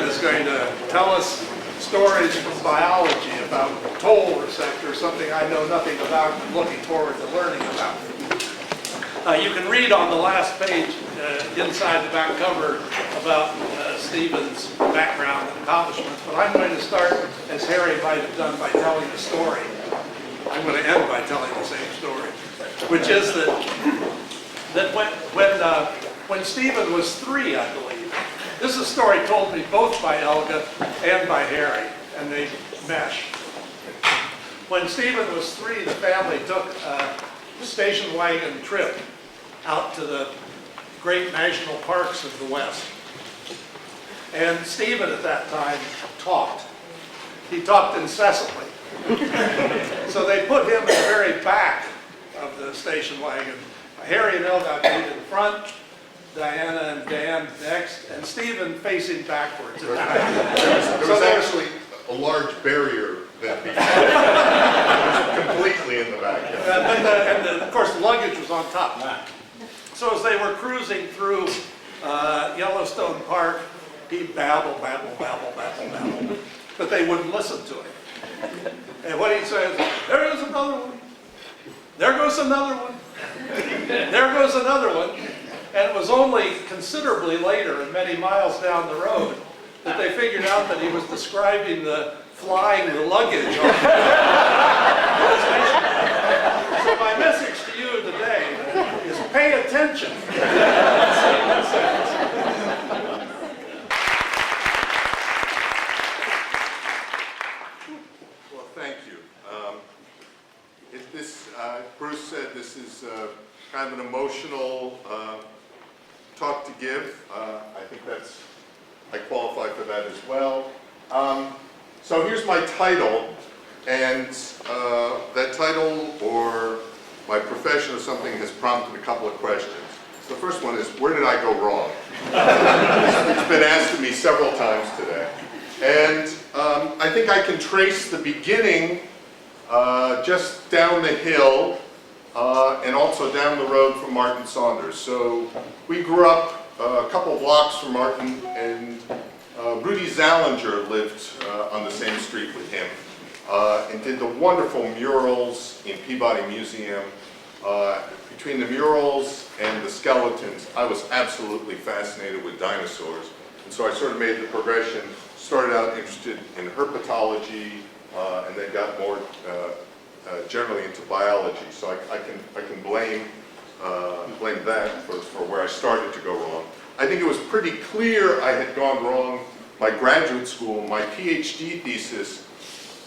is going to tell us stories from biology about toll receptors, something I know nothing about and looking forward to learning about. You can read on the last page, inside the back cover, about Steven's background and accomplishments, but I'm going to start, as Harry might have done, by telling a story. I'm going to end by telling the same story, which is that when Steven was 3, I believe, this is a story told me both by Elga and by Harry, and they mesh. When Steven was 3, the family took a station wagon trip out to the great national parks of the West. And Steven at that time talked. He talked incessantly. So they put him in the very back of the station wagon. Harry and Elga in front, Diana and Dan next, and Steven facing backwards. There was actually a large barrier that completely in the back. And of course, the luggage was on top. So as they were cruising through Yellowstone Park, he'd babble, but they wouldn't listen to him. And what he says, there is another one. There goes another one. There goes another one. And it was only considerably later, and many miles down the road, that they figured out that he was describing flying the luggage on the station. So my message to you today is pay attention. Well, thank you. Bruce said this is kind of an emotional talk to give. I think I qualify for that as well. So here's my title, and that title or my profession or something has prompted a couple of questions. The first one is, where did I go wrong? It's been asked of me several times today. And I think I can trace the beginning just down the hill and also down the road from Martin Saunders. So we grew up a couple blocks from Martin, and Rudy Zallinger lived on the same street with him and did the wonderful murals in Peabody Museum. Between the murals and the skeletons, I was absolutely fascinated with dinosaurs. And so I sort of made the progression, started out interested in herpetology, and then got more generally into biology. So I can blame that for where I started to go wrong. I think it was pretty clear I had gone wrong. My graduate school, my PhD thesis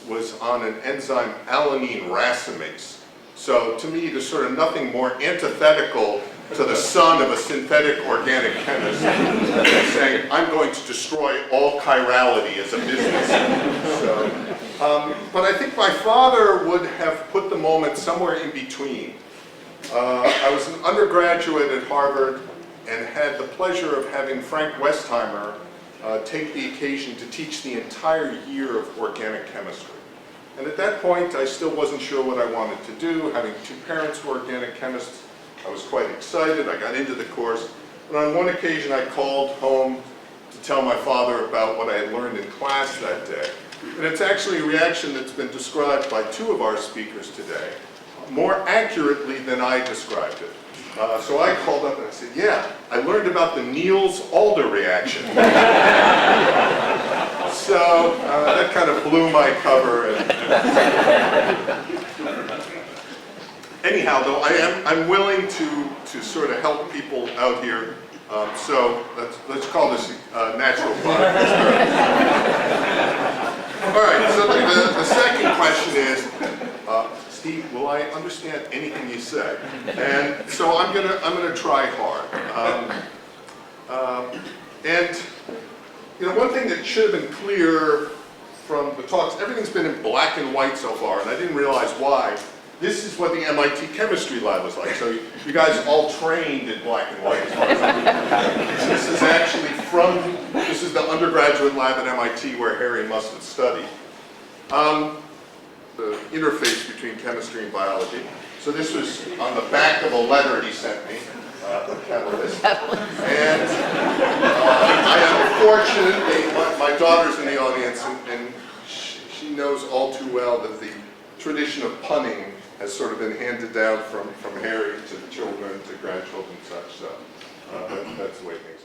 was on an enzyme alanine racemase. So to me, there's sort of nothing more antithetical to the son of a synthetic organic chemist than saying, I'm going to destroy all chirality as a business. So, but I think my father would have put the moment somewhere in between. I was an undergraduate at Harvard and had the pleasure of having Frank Westheimer take the occasion to teach the entire year of organic chemistry. And at that point, I still wasn't sure what I wanted to do. Having 2 parents who were organic chemists, I was quite excited. I got into the course. And on one occasion, I called home to tell my father about what I had learned in class that day. And it's actually a reaction that's been described by 2 of our speakers today, more accurately than I described it. So I called up and I said, yeah, I learned about the Niels-Alder reaction. So that kind of blew my cover. Anyhow, though, I'm willing to sort of help people out here. So let's call this natural fun. All right, so the second question is, Steve, will I understand anything you say? And so I'm gonna try hard. And you know, one thing that should have been clear from the talks, everything's been in black and white so far, and I didn't realize why. This is what the MIT chemistry lab was like. So you guys all trained in black and white as far as I'm concerned. This is actually this is the undergraduate lab at MIT where Harry must have studied. the interface between chemistry and biology. So this was on the back of a letter he sent me, a catalyst. And unfortunately, my daughter's in the audience, and she knows all too well that the tradition of punning has sort of been handed down from Harry to the children, to grandchildren and such. So that's the way things are.